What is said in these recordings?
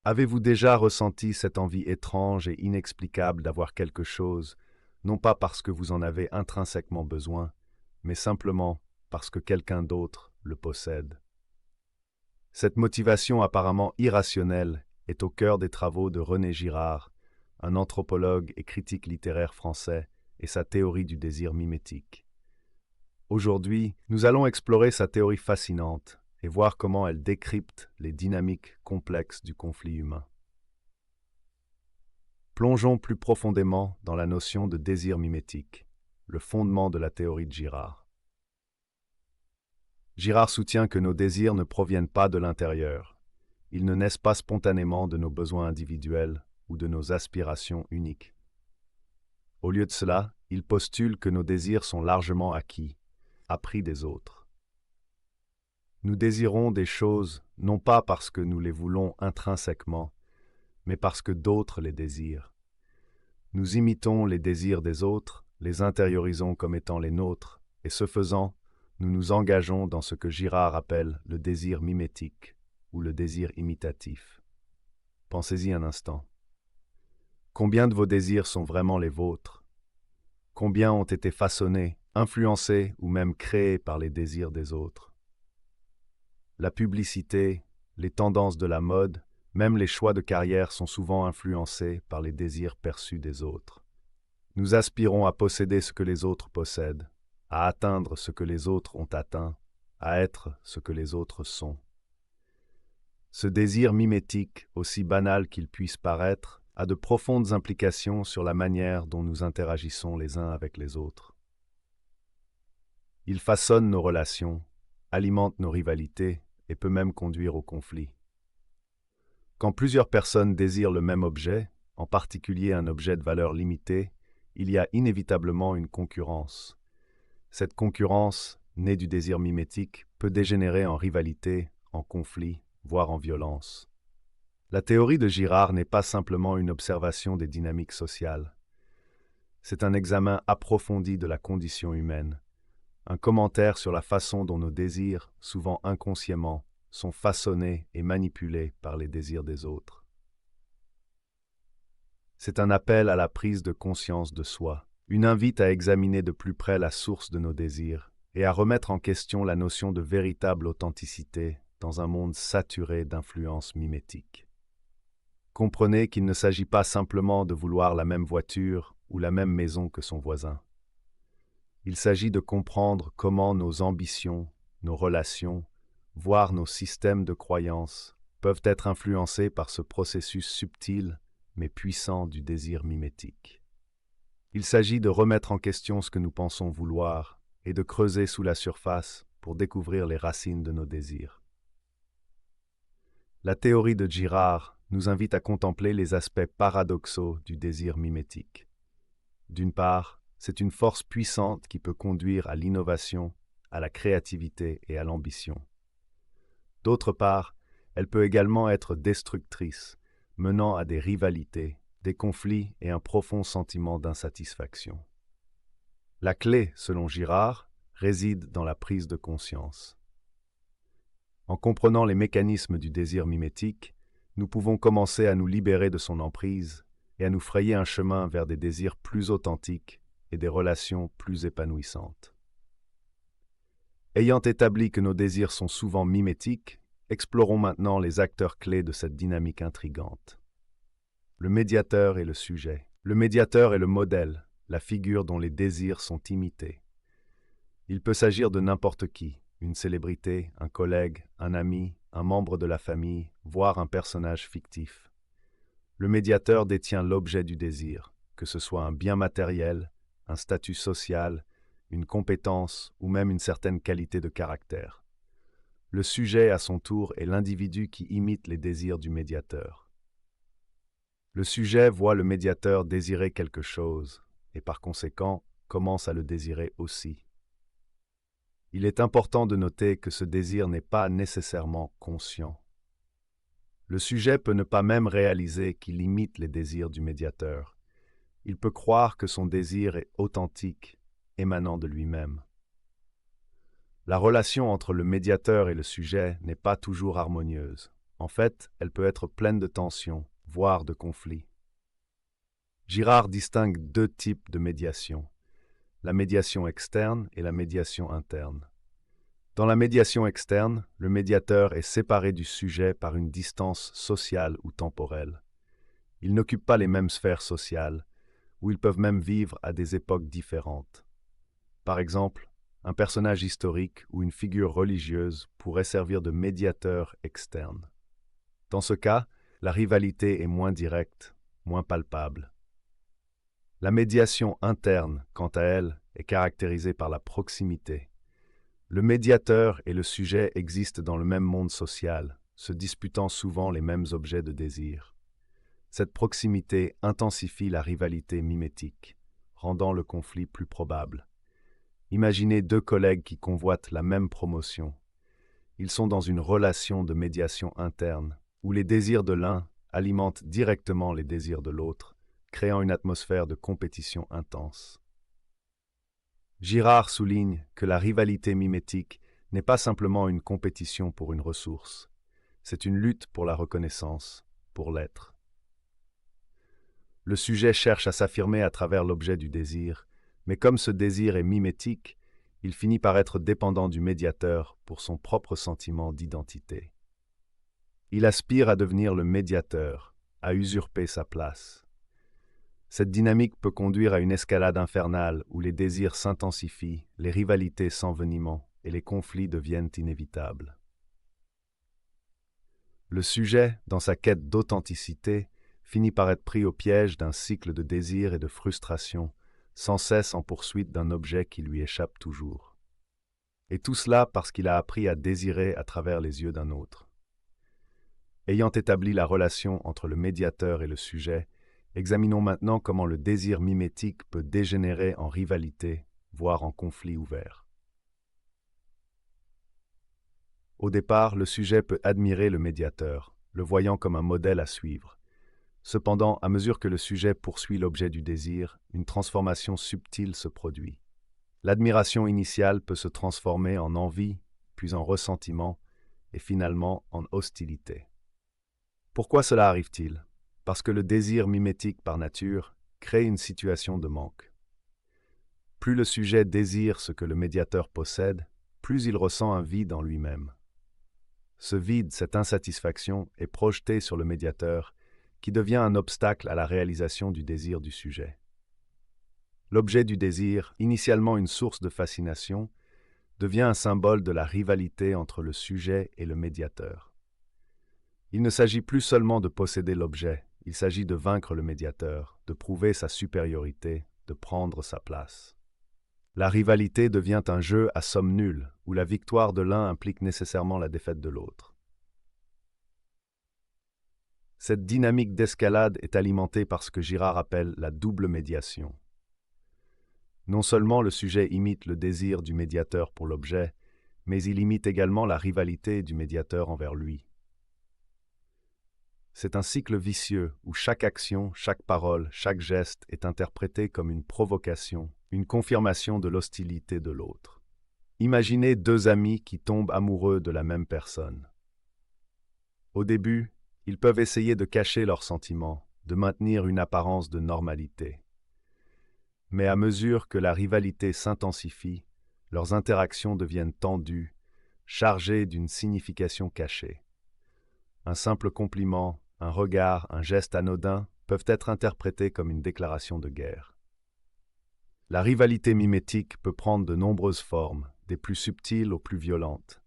Avez-vous déjà ressenti cette envie étrange et inexplicable d'avoir quelque chose, non pas parce que vous en avez intrinsèquement besoin, mais simplement parce que quelqu'un d'autre le possède? Cette motivation apparemment irrationnelle est au cœur des travaux de René Girard, un anthropologue et critique littéraire français, et sa théorie du désir mimétique. Aujourd'hui, nous allons explorer sa théorie fascinante et voir comment elle décrypte les dynamiques complexes du conflit humain. Plongeons plus profondément dans la notion de désir mimétique, le fondement de la théorie de Girard. Girard soutient que nos désirs ne proviennent pas de l'intérieur. Ils ne naissent pas spontanément de nos besoins individuels ou de nos aspirations uniques. Au lieu de cela, il postule que nos désirs sont largement acquis, appris des autres. Nous désirons des choses non pas parce que nous les voulons intrinsèquement, mais parce que d'autres les désirent. Nous imitons les désirs des autres, les intériorisons comme étant les nôtres, et ce faisant, nous nous engageons dans ce que Girard appelle le désir mimétique ou le désir imitatif. Pensez-y un instant. Combien de vos désirs sont vraiment les vôtres? Combien ont été façonnés, influencés ou même créés par les désirs des autres? La publicité, les tendances de la mode, même les choix de carrière sont souvent influencés par les désirs perçus des autres. Nous aspirons à posséder ce que les autres possèdent, à atteindre ce que les autres ont atteint, à être ce que les autres sont. Ce désir mimétique, aussi banal qu'il puisse paraître, a de profondes implications sur la manière dont nous interagissons les uns avec les autres. Il façonne nos relations, alimente nos rivalités et peut même conduire au conflit. Quand plusieurs personnes désirent le même objet, en particulier un objet de valeur limitée, il y a inévitablement une concurrence. Cette concurrence, née du désir mimétique, peut dégénérer en rivalité, en conflit, voire en violence. La théorie de Girard n'est pas simplement une observation des dynamiques sociales. C'est un examen approfondi de la condition humaine, un commentaire sur la façon dont nos désirs, souvent inconsciemment, sont façonnés et manipulés par les désirs des autres. C'est un appel à la prise de conscience de soi, une invite à examiner de plus près la source de nos désirs et à remettre en question la notion de véritable authenticité dans un monde saturé d'influences mimétiques. Comprenez qu'il ne s'agit pas simplement de vouloir la même voiture ou la même maison que son voisin. Il s'agit de comprendre comment nos ambitions, nos relations, voire nos systèmes de croyances peuvent être influencés par ce processus subtil mais puissant du désir mimétique. Il s'agit de remettre en question ce que nous pensons vouloir et de creuser sous la surface pour découvrir les racines de nos désirs. La théorie de Girard nous invite à contempler les aspects paradoxaux du désir mimétique. D'une part, c'est une force puissante qui peut conduire à l'innovation, à la créativité et à l'ambition. D'autre part, elle peut également être destructrice, menant à des rivalités, des conflits et un profond sentiment d'insatisfaction. La clé, selon Girard, réside dans la prise de conscience. En comprenant les mécanismes du désir mimétique, nous pouvons commencer à nous libérer de son emprise et à nous frayer un chemin vers des désirs plus authentiques et des relations plus épanouissantes. Ayant établi que nos désirs sont souvent mimétiques, explorons maintenant les acteurs clés de cette dynamique intrigante. Le médiateur et le sujet. Le médiateur est le modèle, la figure dont les désirs sont imités. Il peut s'agir de n'importe qui, une célébrité, un collègue, un ami, un membre de la famille, voire un personnage fictif. Le médiateur détient l'objet du désir, que ce soit un bien matériel, un statut social, une compétence ou même une certaine qualité de caractère. Le sujet, à son tour, est l'individu qui imite les désirs du médiateur. Le sujet voit le médiateur désirer quelque chose, et par conséquent, commence à le désirer aussi. Il est important de noter que ce désir n'est pas nécessairement conscient. Le sujet peut ne pas même réaliser qu'il imite les désirs du médiateur. Il peut croire que son désir est authentique, émanant de lui-même. La relation entre le médiateur et le sujet n'est pas toujours harmonieuse. En fait, elle peut être pleine de tensions, voire de conflits. Girard distingue deux types de médiation, la médiation externe et la médiation interne. Dans la médiation externe, le médiateur est séparé du sujet par une distance sociale ou temporelle. Ils n'occupent pas les mêmes sphères sociales, où ils peuvent même vivre à des époques différentes. Par exemple, un personnage historique ou une figure religieuse pourrait servir de médiateur externe. Dans ce cas, la rivalité est moins directe, moins palpable. La médiation interne, quant à elle, est caractérisée par la proximité. Le médiateur et le sujet existent dans le même monde social, se disputant souvent les mêmes objets de désir. Cette proximité intensifie la rivalité mimétique, rendant le conflit plus probable. Imaginez deux collègues qui convoitent la même promotion. Ils sont dans une relation de médiation interne, où les désirs de l'un alimentent directement les désirs de l'autre, créant une atmosphère de compétition intense. Girard souligne que la rivalité mimétique n'est pas simplement une compétition pour une ressource, c'est une lutte pour la reconnaissance, pour l'être. Le sujet cherche à s'affirmer à travers l'objet du désir, mais comme ce désir est mimétique, il finit par être dépendant du médiateur pour son propre sentiment d'identité. Il aspire à devenir le médiateur, à usurper sa place. Cette dynamique peut conduire à une escalade infernale où les désirs s'intensifient, les rivalités s'enveniment et les conflits deviennent inévitables. Le sujet, dans sa quête d'authenticité, finit par être pris au piège d'un cycle de désir et de frustration, sans cesse en poursuite d'un objet qui lui échappe toujours. Et tout cela parce qu'il a appris à désirer à travers les yeux d'un autre. Ayant établi la relation entre le médiateur et le sujet, examinons maintenant comment le désir mimétique peut dégénérer en rivalité, voire en conflit ouvert. Au départ, le sujet peut admirer le médiateur, le voyant comme un modèle à suivre. Cependant, à mesure que le sujet poursuit l'objet du désir, une transformation subtile se produit. L'admiration initiale peut se transformer en envie, puis en ressentiment, et finalement en hostilité. Pourquoi cela arrive-t-il? Parce que le désir mimétique par nature crée une situation de manque. Plus le sujet désire ce que le médiateur possède, plus il ressent un vide en lui-même. Ce vide, cette insatisfaction, est projeté sur le médiateur, qui devient un obstacle à la réalisation du désir du sujet. L'objet du désir, initialement une source de fascination, devient un symbole de la rivalité entre le sujet et le médiateur. Il ne s'agit plus seulement de posséder l'objet, il s'agit de vaincre le médiateur, de prouver sa supériorité, de prendre sa place. La rivalité devient un jeu à somme nulle, où la victoire de l'un implique nécessairement la défaite de l'autre. Cette dynamique d'escalade est alimentée par ce que Girard appelle la double médiation. Non seulement le sujet imite le désir du médiateur pour l'objet, mais il imite également la rivalité du médiateur envers lui. C'est un cycle vicieux où chaque action, chaque parole, chaque geste est interprété comme une provocation, une confirmation de l'hostilité de l'autre. Imaginez deux amis qui tombent amoureux de la même personne. Au début, ils peuvent essayer de cacher leurs sentiments, de maintenir une apparence de normalité. Mais à mesure que la rivalité s'intensifie, leurs interactions deviennent tendues, chargées d'une signification cachée. Un simple compliment, un regard, un geste anodin peuvent être interprétés comme une déclaration de guerre. La rivalité mimétique peut prendre de nombreuses formes, des plus subtiles aux plus violentes.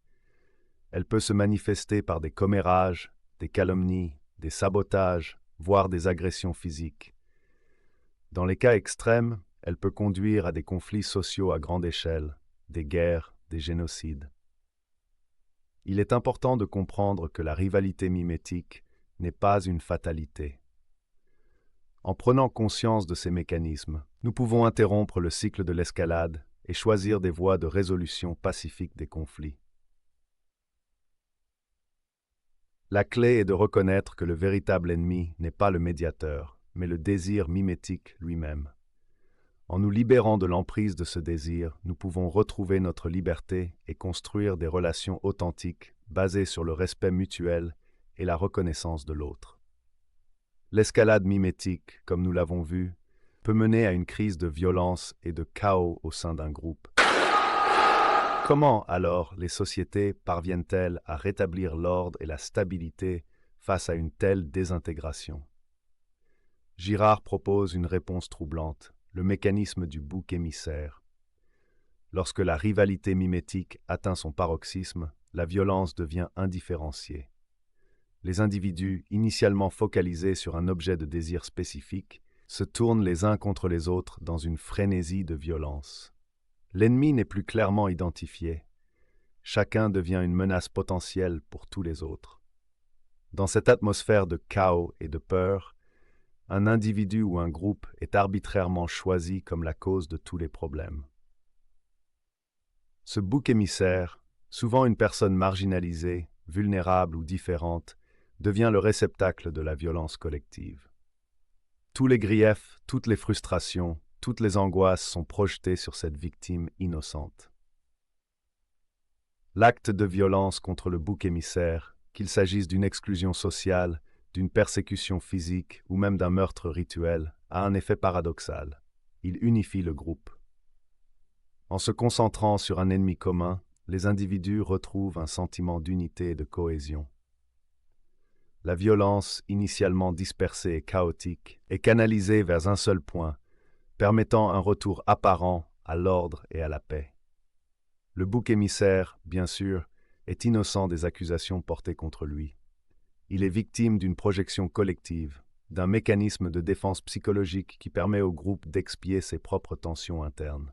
Elle peut se manifester par des commérages, des calomnies, des sabotages, voire des agressions physiques. Dans les cas extrêmes, elle peut conduire à des conflits sociaux à grande échelle, des guerres, des génocides. Il est important de comprendre que la rivalité mimétique n'est pas une fatalité. En prenant conscience de ces mécanismes, nous pouvons interrompre le cycle de l'escalade et choisir des voies de résolution pacifique des conflits. La clé est de reconnaître que le véritable ennemi n'est pas le médiateur, mais le désir mimétique lui-même. En nous libérant de l'emprise de ce désir, nous pouvons retrouver notre liberté et construire des relations authentiques basées sur le respect mutuel et la reconnaissance de l'autre. L'escalade mimétique, comme nous l'avons vu, peut mener à une crise de violence et de chaos au sein d'un groupe. Comment alors les sociétés parviennent-elles à rétablir l'ordre et la stabilité face à une telle désintégration? Girard propose une réponse troublante, le mécanisme du bouc émissaire. Lorsque la rivalité mimétique atteint son paroxysme, la violence devient indifférenciée. Les individus, initialement focalisés sur un objet de désir spécifique, se tournent les uns contre les autres dans une frénésie de violence. L'ennemi n'est plus clairement identifié. Chacun devient une menace potentielle pour tous les autres. Dans cette atmosphère de chaos et de peur, un individu ou un groupe est arbitrairement choisi comme la cause de tous les problèmes. Ce bouc émissaire, souvent une personne marginalisée, vulnérable ou différente, devient le réceptacle de la violence collective. Tous les griefs, toutes les frustrations, toutes les angoisses sont projetées sur cette victime innocente. L'acte de violence contre le bouc émissaire, qu'il s'agisse d'une exclusion sociale, d'une persécution physique ou même d'un meurtre rituel, a un effet paradoxal. Il unifie le groupe. En se concentrant sur un ennemi commun, les individus retrouvent un sentiment d'unité et de cohésion. La violence, initialement dispersée et chaotique, est canalisée vers un seul point, permettant un retour apparent à l'ordre et à la paix. Le bouc émissaire, bien sûr, est innocent des accusations portées contre lui. Il est victime d'une projection collective, d'un mécanisme de défense psychologique qui permet au groupe d'expier ses propres tensions internes.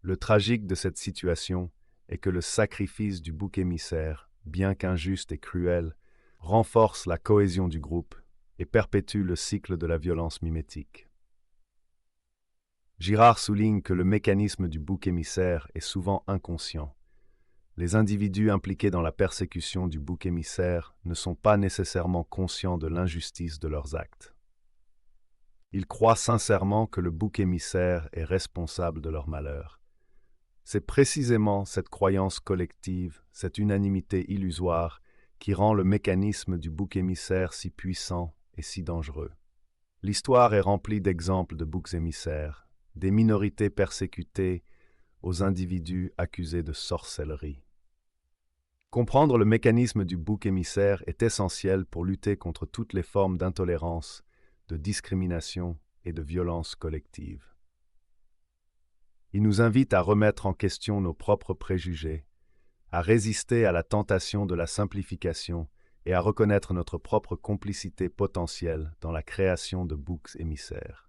Le tragique de cette situation est que le sacrifice du bouc émissaire, bien qu'injuste et cruel, renforce la cohésion du groupe et perpétue le cycle de la violence mimétique. Girard souligne que le mécanisme du bouc émissaire est souvent inconscient. Les individus impliqués dans la persécution du bouc émissaire ne sont pas nécessairement conscients de l'injustice de leurs actes. Ils croient sincèrement que le bouc émissaire est responsable de leur malheur. C'est précisément cette croyance collective, cette unanimité illusoire, qui rend le mécanisme du bouc émissaire si puissant et si dangereux. L'histoire est remplie d'exemples de boucs émissaires, des minorités persécutées aux individus accusés de sorcellerie. Comprendre le mécanisme du bouc émissaire est essentiel pour lutter contre toutes les formes d'intolérance, de discrimination et de violence collective. Il nous invite à remettre en question nos propres préjugés, à résister à la tentation de la simplification et à reconnaître notre propre complicité potentielle dans la création de boucs émissaires.